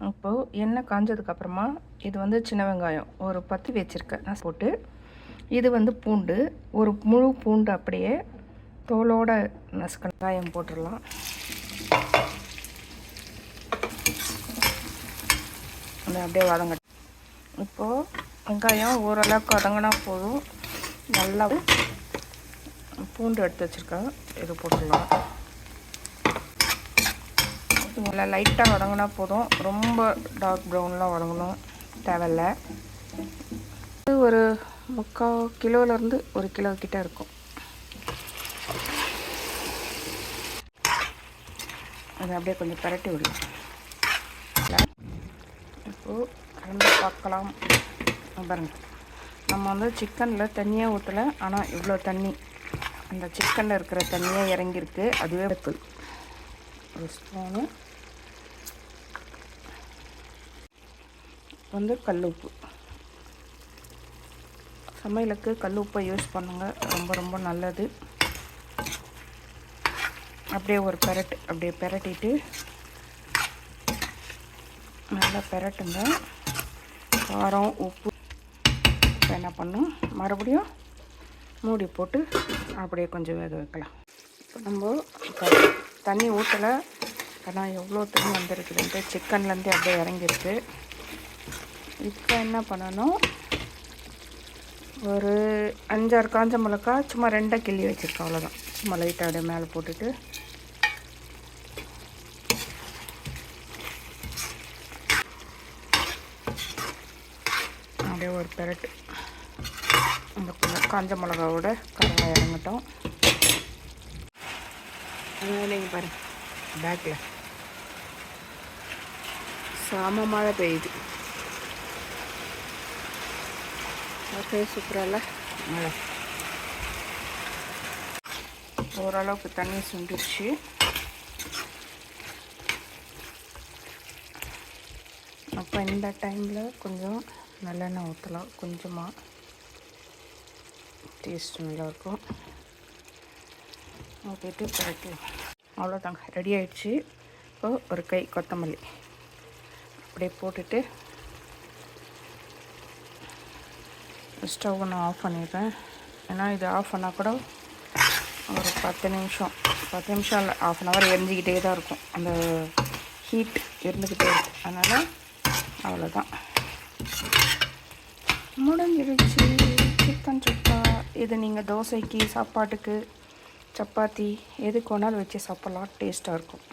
இப்போது எண்ணெய் காஞ்சதுக்கப்புறமா இது வந்து சின்ன வெங்காயம் ஒரு 10 வச்சுருக்கேன் நான் போட்டு, இது வந்து பூண்டு ஒரு முழு பூண்டு அப்படியே தோலோட நசுக்க வெங்காயம் போட்டுடலாம். அதை அப்படியே வதங்க. இப்போது வெங்காயம் ஓரளவுக்கு வதங்கினா போதும். நல்லா பூண்டு எடுத்து வச்சுருக்கேன், இது போட்டுடலாம். நல்லா லைட்டாக வதங்கினா போதும், ரொம்ப டார்க் ப்ரௌன்லாம் வதங்கணும் தேவையில்லை. ஒரு 3/4 கிலோலேருந்து 1 கிலோ கிட்டே இருக்கும். அதை அப்படியே கொஞ்சம் பரட்டி விடலாம். இப்போது கலந்து பார்க்கலாம். பாருங்கள், நம்ம வந்து சிக்கனில் தண்ணியே ஊற்றலை, ஆனால் இவ்வளோ தண்ணி அந்த சிக்கனில் இருக்கிற தண்ணியே இறங்கியிருக்கு. அதுவே தூள் ஒரு ஸ்பூனு வந்து கல்லுப்பு. சமையலுக்கு கல்லுப்பை யூஸ் பண்ணுங்க, ரொம்ப ரொம்ப நல்லது. அப்படியே ஒரு அப்படியே பெரட்டிட்டு நல்லா பெரட்டுங்க. காரம் உப்பு என்ன பண்ணும், மறுபடியும் மூடி போட்டு அப்படியே கொஞ்சம் வேக வைக்கலாம். இப்போ நம்ம தண்ணி ஊற்றலை, ஆனால் எவ்வளோ தண்ணி வந்துருக்குதுன்ட்டு சிக்கன்லேருந்து அப்படியே இறங்கிருக்கு. இப்போ என்ன பண்ணணும், ஒரு 5-6 காஞ்ச மிளகா சும்மா 2 கிள்ளி வச்சுருக்கேன், அவ்வளோதான். சும்மா லைட்டாக அப்படியே மேலே போட்டுட்டு அப்படியே ஒரு பெரட்டு அந்த காஞ்ச மிளகாவோட காரம் இறங்கட்டும். நீங்கள் பாருங்கள், பேக்கில் சாம மழை பெய்யுது. ஓகே, சூப்பராக மழை. ஓரளவுக்கு தண்ணி சுண்டிடுச்சு. அப்போ இந்த டைமில் கொஞ்சம் நல்லெண்ணெய் ஊற்றலாம், கொஞ்சமாக டேஸ்ட் நல்லாயிருக்கும். ஊற்றிட்டு பரட்டலாம். அவ்வளோதாங்க, ரெடி ஆகிடுச்சு. இப்போது ஒரு கை கொத்தமல்லி அப்படியே போட்டுட்டு ஸ்டவ் நான் ஆஃப் பண்ணிடுறேன். ஏன்னா இது ஆஃப் பண்ணால் கூட ஒரு 10 நிமிஷம் இல்லை, 1/2 ஹவர் எரிஞ்சிக்கிட்டே தான் இருக்கும், அந்த ஹீட் இருந்துக்கிட்டே இருக்கும். அதனால் அவ்வளோதான், முடிஞ்சிருச்சு சிக்கன் சுக்கா. இது நீங்கள் தோசைக்கு, சாப்பாட்டுக்கு, சப்பாத்தி எதுக்கு வேணாலும் வச்சு சாப்பிட்லாம், டேஸ்ட்டாக இருக்கும்.